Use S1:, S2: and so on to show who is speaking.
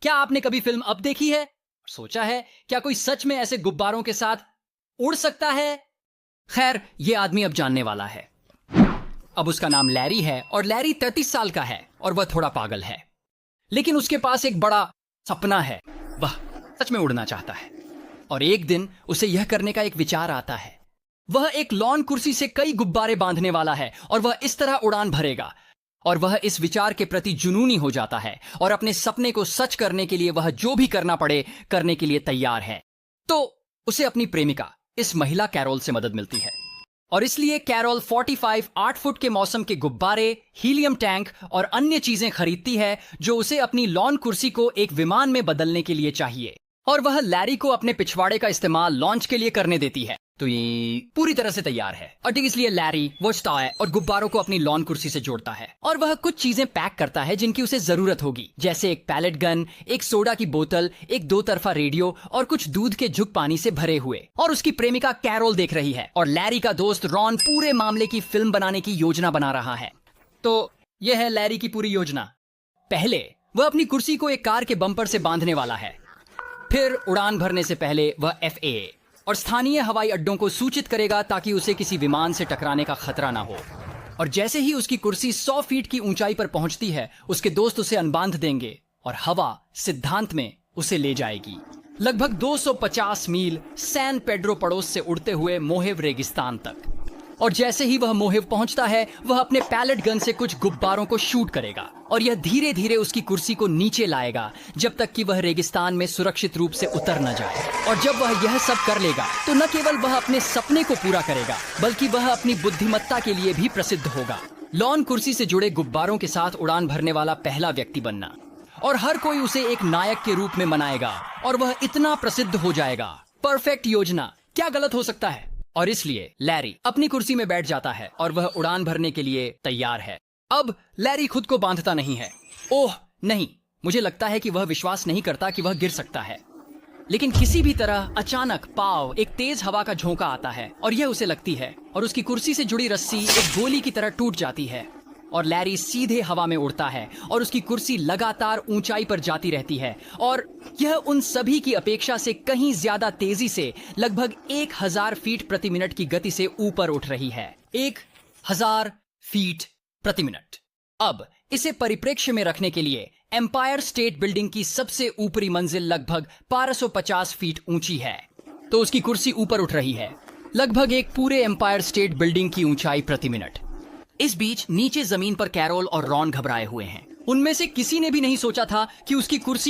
S1: क्या आपने कभी फिल्म अब देखी है? सोचा है क्या कोई सच में ऐसे गुब्बारों के साथ उड़ सकता है? खैर, ये आदमी अब जानने वाला है। अब उसका नाम लैरी है और लैरी 33 साल का है और वह थोड़ा पागल है, लेकिन उसके पास एक बड़ा सपना है। वह सच में उड़ना चाहता है और एक दिन उसे यह करने का एक विचार आता है। वह एक लॉन कुर्सी से कई गुब्बारे बांधने वाला है और वह इस तरह उड़ान भरेगा। और वह इस विचार के प्रति जुनूनी हो जाता है और अपने सपने को सच करने के लिए वह जो भी करना पड़े करने के लिए तैयार है। तो उसे अपनी प्रेमिका, इस महिला कैरोल से मदद मिलती है और इसलिए कैरोल 45 8 फुट के मौसम के गुब्बारे, हीलियम टैंक और अन्य चीजें खरीदती है जो उसे अपनी लॉन कुर्सी को एक विमान में बदलने के लिए चाहिए। और वह लैरी को अपने पिछवाड़े का इस्तेमाल लॉन्च के लिए करने देती है। तो ये पूरी तरह से तैयार है और ठीक इसलिए लैरी वो टॉय और गुब्बारों को अपनी लॉन कुर्सी से जोड़ता है और वह कुछ चीजें पैक करता है जिनकी उसे जरूरत होगी, जैसे एक पैलेट गन, एक सोडा की बोतल, एक 2 तरफा रेडियो और कुछ दूध के झुक पानी से भरे हुए। और उसकी प्रेमिका कैरोल देख रही है और लैरी का दोस्त रॉन पूरे मामले की फिल्म बनाने की योजना बना रहा है। तो यह है लैरी की पूरी योजना। पहले वह अपनी कुर्सी को एक कार के बम्पर से बांधने वाला है। फिर उड़ान भरने से पहले वह FAA और स्थानीय हवाई अड्डों को सूचित करेगा ताकि उसे किसी विमान से टकराने का खतरा ना हो। और जैसे ही उसकी कुर्सी 100 फीट की ऊंचाई पर पहुंचती है, उसके दोस्त उसे अनबांध देंगे और हवा सिद्धांत में उसे ले जाएगी लगभग 250 मील सैन पेड्रो पड़ोस से उड़ते हुए मोहेव रेगिस्तान तक। और जैसे ही वह मोहेव पहुंचता है, वह अपने पैलेट गन से कुछ गुब्बारों को शूट करेगा और यह धीरे धीरे उसकी कुर्सी को नीचे लाएगा जब तक कि वह रेगिस्तान में सुरक्षित रूप से उतर न जाए। और जब वह यह सब कर लेगा तो न केवल वह अपने सपने को पूरा करेगा बल्कि वह अपनी बुद्धिमत्ता के लिए भी प्रसिद्ध होगा। लॉन कुर्सी से जुड़े गुब्बारों के साथ उड़ान भरने वाला पहला व्यक्ति बनना, और हर कोई उसे एक नायक के रूप में मनाएगा और वह इतना प्रसिद्ध हो जाएगा। परफेक्ट योजना, क्या गलत हो सकता है? और इसलिए लैरी अपनी कुर्सी में बैठ जाता है और वह उड़ान भरने के लिए तैयार है। अब लैरी खुद को बांधता नहीं है। ओह नहीं, मुझे लगता है कि वह विश्वास नहीं करता कि वह गिर सकता है। लेकिन किसी भी तरह अचानक पाव एक तेज हवा का झोंका आता है और यह उसे लगती है और उसकी कुर्सी से जुड़ी रस्सी एक गोली की तरह टूट जाती है और लैरी सीधे हवा में उड़ता है और उसकी कुर्सी लगातार ऊंचाई पर जाती रहती है और यह उन सभी की अपेक्षा से कहीं ज्यादा तेजी से लगभग 1000 फीट प्रति मिनट की गति से ऊपर उठ रही है। 1000 फीट प्रति मिनट। अब इसे परिप्रेक्ष्य में रखने के लिए एम्पायर स्टेट बिल्डिंग की सबसे ऊपरी मंजिल लगभग 1250 फीट ऊंची है, तो उसकी कुर्सी ऊपर उठ रही है लगभग एक पूरे एम्पायर स्टेट बिल्डिंग की ऊंचाई प्रति मिनट। इस बीच नीचे जमीन पर कैरोल और रॉन घबराए हुए हैं। उनमें से किसी ने भी नहीं सोचा था कि उसकी कुर्सी